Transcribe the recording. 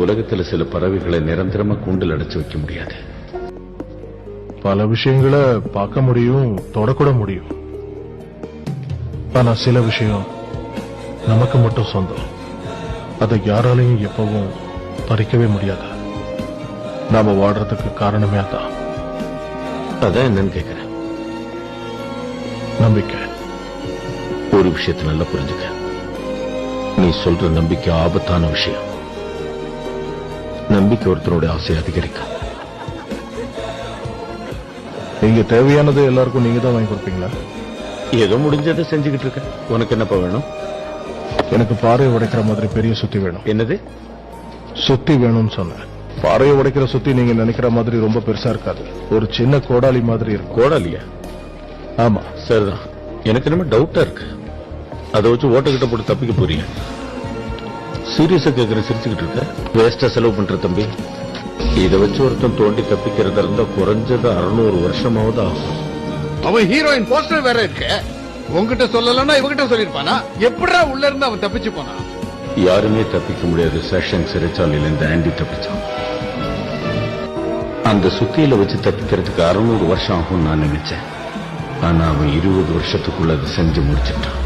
உலகத்துல சில பறவைகளை நிரந்தரமா கூண்டில் அடைச்சு வைக்க முடியாது. பல விஷயங்களை பார்க்க முடியும், தொடக்கூட முடியும். ஆனா சில விஷயம் நமக்கு மட்டும் சொந்தம். அதை யாராலையும் எப்பவும் பறிக்கவே முடியாது. நாம வாடுறதுக்கு காரணமே அதான். அதான் என்னன்னு கேக்குறேன். நம்பிக்கை. ஒரு விஷயத்தை நல்லா புரிஞ்சுக்க. நீ சொல்ற நம்பிக்கை ஆபத்தான விஷயம். நம்பிக்கை ஒருத்தரோட ஆசை அதிகரிக்கும். நீங்க தேவையானது எல்லாருக்கும் நீங்க தான் வாங்கி கொடுப்பீங்களா? ஏதோ முடிஞ்சதை செஞ்சுக்கிட்டு இருக்க. உனக்கு என்னப்பா வேணும்? எனக்கு பாறையை உடைக்கிற மாதிரி பெரிய சுத்தி வேணும். என்னது? சுத்தி வேணும்னு சொன்னேன். பாறையை உடைக்கிற சுத்தி நீங்க நினைக்கிற மாதிரி ரொம்ப பெருசா இருக்காது. ஒரு சின்ன கோடாலி மாதிரி இருக்கும். கோடாலியா? ஆமா. சரிதான். எனக்கு என்ன டவுட்டா இருக்கு. அதை வச்சு ஓட்டக்கிட்ட போட்டு தப்பிக்க போறீங்க? சீரியஸா கேட்கற, சிரிச்சுக்கிட்டு இருக்க. வேஸ்டா செலவு பண்ற தம்பி. இதை வச்சு ஒருத்தன் தோண்டி தப்பிக்கிறதா இருந்தா குறைஞ்சது 600 வருஷமாவது ஆகும். அவன் ஹீரோயின் போஸ்டர் வேற இருக்கு. உங்ககிட்ட சொல்லலன்னா இவகிட்ட சொல்லிருப்பானா? எப்படா உள்ள இருந்து அவன் தப்பிச்சு போனான்? யாருமே தப்பிக்க முடியாது. சேஷன் சிறைச்சாலையில இருந்து ஆண்டி தப்பிச்சான். அந்த சுத்தியில வச்சு தப்பிக்கிறதுக்கு 600 வருஷம் ஆகும் நான் நினைச்சேன். ஆனா அவன் 20 வருஷத்துக்குள்ள அதை செஞ்சு முடிச்சிட்டான்.